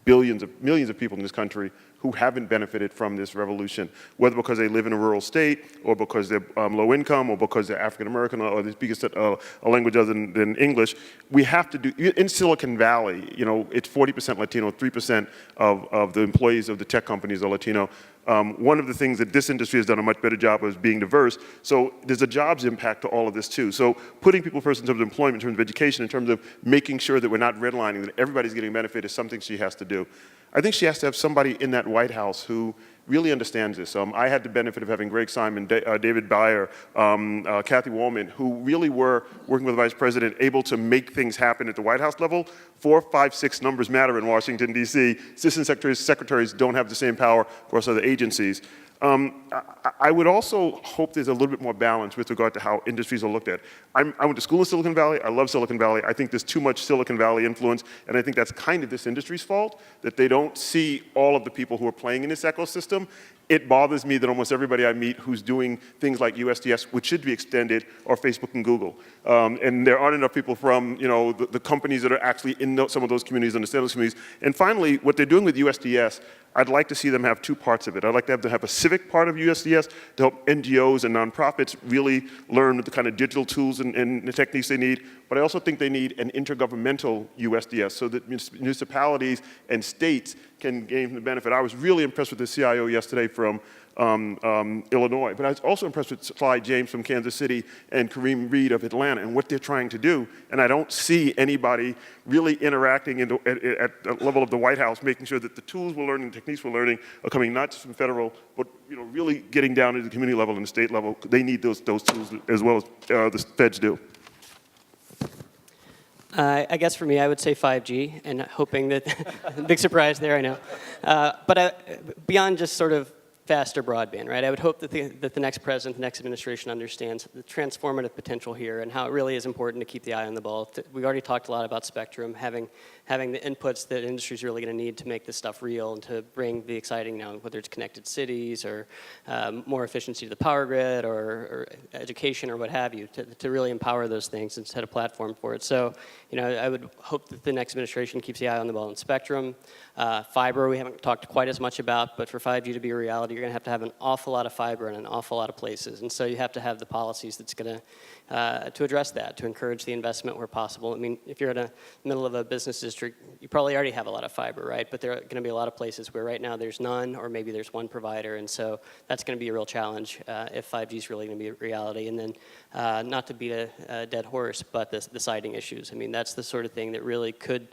millions of people in this country who haven't benefited from this revolution, whether because they live in a rural state, or because they're low income, or because they're African American, or they speak a language other than English. We have to do, in Silicon Valley, it's 40% Latino, 3% of the employees of the tech companies are Latino. One of the things that this industry has done a much better job of is being diverse. So there's a jobs impact to all of this too. So putting people first in terms of employment, in terms of education, in terms of making sure that we're not redlining, that everybody's getting benefit is something she has to do. I think she has to have somebody in that White House who really understands this. I had the benefit of having Greg Simon, David Beyer, Kathy Wallman, who really were working with the Vice President, able to make things happen at the White House level. 4, 5, 6 numbers matter in Washington, D.C. Assistant secretaries don't have the same power across other agencies. I would also hope there's a little bit more balance with regard to how industries are looked at. I went to school in Silicon Valley. I love Silicon Valley. I think there's too much Silicon Valley influence, and I think that's kind of this industry's fault, that they don't see all of the people who are playing in this ecosystem. It bothers me that almost everybody I meet who's doing things like USDS, which should be extended, are Facebook and Google. And there aren't enough people from the companies that are actually in some of those communities, understand those communities. And finally, what they're doing with USDS, I'd like to see them have 2 parts of it. I'd like them to have a civic part of USDS to help NGOs and nonprofits really learn the kind of digital tools and the techniques they need. But I also think they need an intergovernmental USDS so that municipalities and states can gain the benefit. I was really impressed with the CIO yesterday from Illinois, but I was also impressed with Clyde James from Kansas City and Kareem Reed of Atlanta and what they're trying to do. And I don't see anybody really interacting at the level of the White House, making sure that the tools we're learning, techniques we're learning are coming not just from federal, but really getting down to the community level and the state level. They need those tools as well as the feds do. I guess for me, I would say 5G, and hoping that, big surprise there, I know. But beyond just sort of faster broadband, right? I would hope that the next president, the next administration understands the transformative potential here and how it really is important to keep the eye on the ball. We already talked a lot about spectrum, having the inputs that industry is really going to need to make this stuff real and to bring the exciting now, whether it's connected cities or more efficiency to the power grid or education or what have you, to really empower those things and set a platform for it. So, I would hope that the next administration keeps the eye on the ball in spectrum. Fiber, we haven't talked quite as much about, but for 5G to be a reality, you're going to have an awful lot of fiber in an awful lot of places. And so you have to have the policies that's going to address that, to encourage the investment where possible. I mean, if you're in the middle of a business district, you probably already have a lot of fiber, right? But there are going to be a lot of places where right now there's none, or maybe there's one provider. And so that's going to be a real challenge if 5G is really going to be a reality. And then not to beat a dead horse, but the siting issues. I mean, that's the sort of thing that really could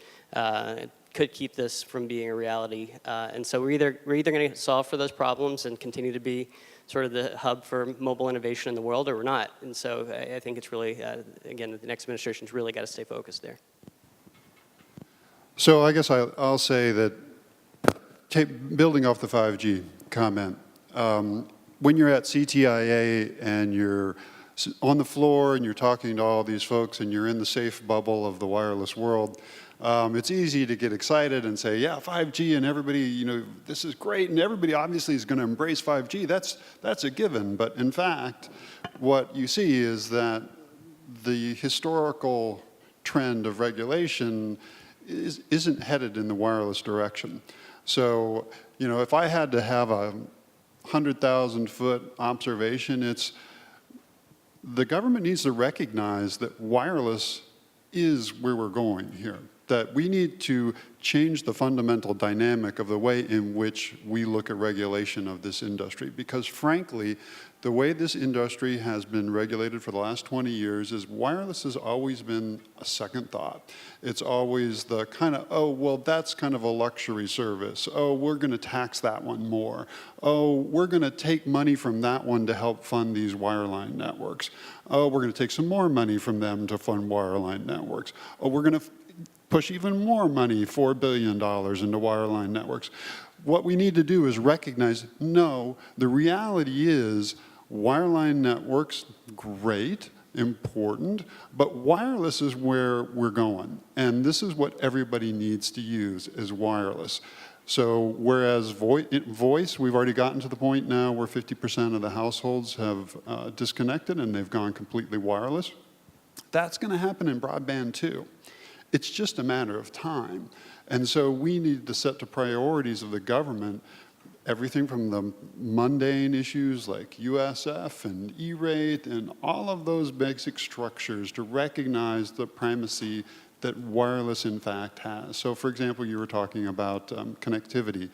keep this from being a reality. And so we're either going to solve for those problems and continue to be sort of the hub for mobile innovation in the world, or we're not. And so I think it's really, again, the next administration's really got to stay focused there. So I guess I'll say that, building off the 5G comment, when you're at CTIA and you're on the floor and you're talking to all these folks and you're in the safe bubble of the wireless world, it's easy to get excited and say, yeah, 5G and everybody, this is great, and everybody obviously is going to embrace 5G. That's a given. But in fact, what you see is that the historical trend of regulation isn't headed in the wireless direction. So, if I had to have a 100,000-foot observation, it's the government needs to recognize that wireless is where we're going here, that we need to change the fundamental dynamic of the way in which we look at regulation of this industry. Because frankly, the way this industry has been regulated for the last 20 years is wireless has always been a second thought. It's always the kind of, oh, well, that's kind of a luxury service. Oh, we're going to tax that one more. Oh, we're going to take money from that one to help fund these wireline networks. Oh, we're going to take some more money from them to fund wireline networks. Oh, we're going to push even more money, $4 billion into wireline networks. What we need to do is recognize, no, the reality is wireline networks, great, important, but wireless is where we're going. And this is what everybody needs to use, is wireless. So whereas voice, we've already gotten to the point now where 50% of the households have disconnected and they've gone completely wireless, that's going to happen in broadband too. It's just a matter of time. And so we need to set the priorities of the government, everything from the mundane issues like USF and E-rate and all of those basic structures to recognize the primacy that wireless in fact has. So for example, you were talking about connectivity.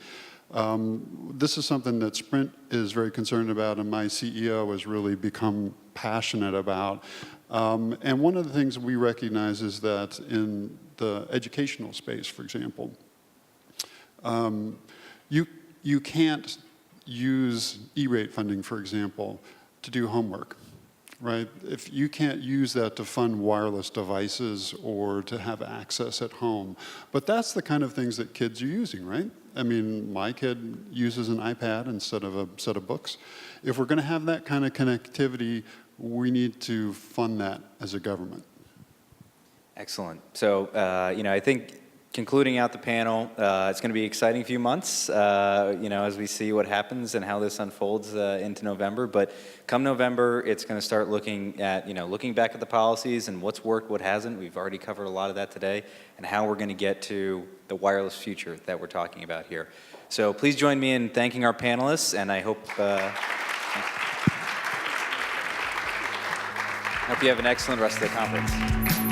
This is something that Sprint is very concerned about and my CEO has really become passionate about. And one of the things we recognize is that in the educational space, for example, you can't use E-rate funding, for example, to do homework, right? If you can't use that to fund wireless devices or to have access at home. But that's the kind of things that kids are using, right? I mean, my kid uses an iPad instead of a set of books. If we're going to have that kind of connectivity, we need to fund that as a government. Excellent. So, I think concluding out the panel, it's going to be an exciting few months, as we see what happens and how this unfolds into November. But come November, it's going to start looking back at the policies and what's worked, what hasn't. We've already covered a lot of that today, and how we're going to get to the wireless future that we're talking about here. So please join me in thanking our panelists, and I hope you have an excellent rest of the conference.